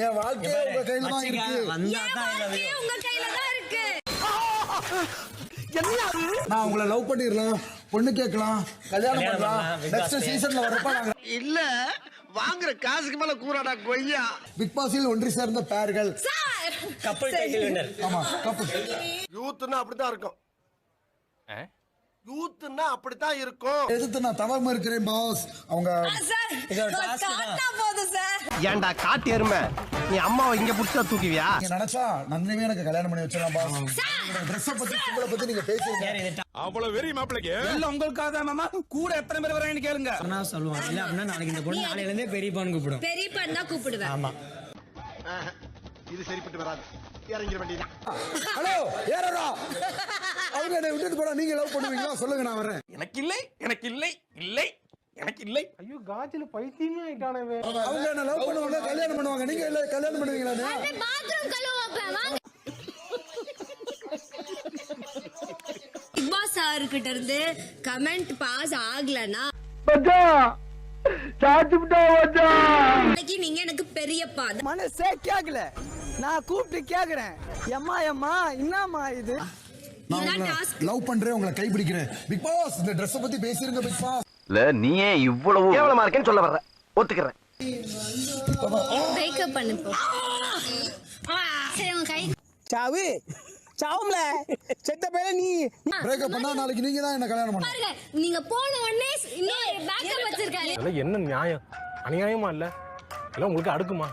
என் வாழ்க்கையே உங்க கையில தான் இருக்கு. உங்க கையில தான் இருக்கு. நான் உங்களை லவ் பண்ணிரலாம், பொண்ணு கேட்கலாம், கல்யாணம் பண்ணலாம். நெக்ஸ்ட் சீசன்ல வரப்ப நாங்க இல்ல வாங்குற காசுக்கு மேல கூறாடா கொய்யா. பிக் பாஸில் ஒன்றி சேர்ந்த பேர்கள். கப்பல் டைட்டில் வின்னர். ஆமா, கப்பல். யூத்னா அப்படிதான் இருக்கும். யூத்னா அப்படித்தான் இருக்கும். எதிர்த்து நான் தவறு இருக்கிறேன் பாஸ். அவங்க ஏன்டா காட்டு எருமை, நீ அம்மாவை இங்க புடிச்சா தூக்குவியா? நீங்க நினைச்சா நந்தினியே எனக்கு கல்யாணம் பண்ணி வச்சிடலாம் பாஸ். ட்ரெஸ் பத்தி உங்களை பத்தி நீங்க பேசுறீங்க. அவ்வளவு வெறி மாப்பிளைக்கு எல்லாம் உங்களுக்காக தான் மாமா. கூட எத்தனை பேர் வராங்கன்னு கேளுங்க. நான் சொல்லுவான் இல்ல அப்படின்னா நாளைக்கு இந்த பொண்ணு நாளையில இருந்தே பெரியப்பான்னு கூப்பிடும். பெரியப்பான்னு தான் கூப்பிடுவேன். ஆமா, இது சரிப்பட்டு வராது. இறங்கிட வேண்டியதான். ஹலோ ஏறடா. அவங்க என்ன விட்டுட்டு போறா. நீங்க லவ் பண்ணுவீங்களா சொல்லுங்க, நான் வரேன். எனக்கு இல்லை, எனக்கு இல்லை, இல்லை, எனக்கு இல்லை. ஐயோ காஜில பைத்தியமே ஆயிட்டானே. அவங்க என்ன லவ் பண்ணுவாங்க, கல்யாணம் பண்ணுவாங்க. நீங்க இல்ல கல்யாணம் பண்ணுவீங்களா? பாத்ரூம் கழுவப்பேன் வாங்க. பிக் பாஸ் சார் கிட்ட இருந்து கமெண்ட் பாஸ் ஆகலனா இன்னைக்கு நீங்க எனக்கு பெரியப்பா. மனசே கேக்கல, நான் கூப்பிட்டு கேக்குறேன். எம்மா எம்மா என்னம்மா இது? இதான் டாஸ்க். லவ் பண்றேன், உங்களை கைப்பிடிக்கிறேன். பிக் பாஸ் இந்த Dress பத்தி பேசிருங்க பிக் பாஸ். இல்ல நீயே இவ்வளவு கேவலமா இருக்கேன்னு சொல்ல வர்ற. ஒத்துக்கிறேன். பிரேக்கப் பண்ணு போ. சரி உங்க கை சாவு சாவும்ல செத்த பேர நீ. பிரேக்கப் பண்ணா நாளைக்கு நீங்க தான் என்ன கல்யாணம் பண்ணணும். பாருங்க, நீங்க போன உடனே இன்னொரு பேக்கப் வச்சிருக்காரு. இதெல்லாம் என்ன நியாயம்? அநியாயமா இல்ல? எல்லாம் உங்களுக்கு அடுக்குமா?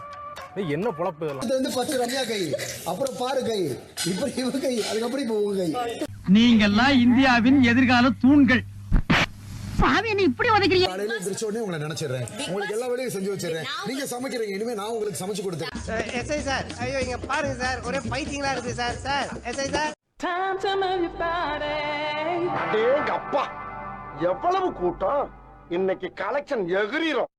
என்ன பொழப்பு இதெல்லாம்? இது வந்து ஃபர்ஸ்ட் ரம்யா கை, அப்புறம் பாரு கை, இப்போ இவ கை, அதுக்கப்புறம் இப்போ உங்க கை. நீங்கெல்லாம் இந்தியாவின் எதிர்கால தூண்கள். சாவி என்ன இப்படி உதைக்கிறீங்க? காலையில எந்திரிச்ச உடனே உங்களை நினைச்சிடுறேன். உங்களுக்கு எல்லா வேலையும் செஞ்சு வச்சிடுறேன். நீங்க சமைக்கிறீங்க, இனிமே நான் உங்களுக்கு சமைச்சு கொடுத்தேன். எஸ்ஐ சார், ஐயோ இங்க பாருங்க சார், ஒரே பைத்தியங்களா இருக்கு சார். Sir SI sir. அடேங்க அப்பா, எவ்வளவு கூட்டம்! இன்னைக்கு கலெக்ஷன் எகிரிரும்.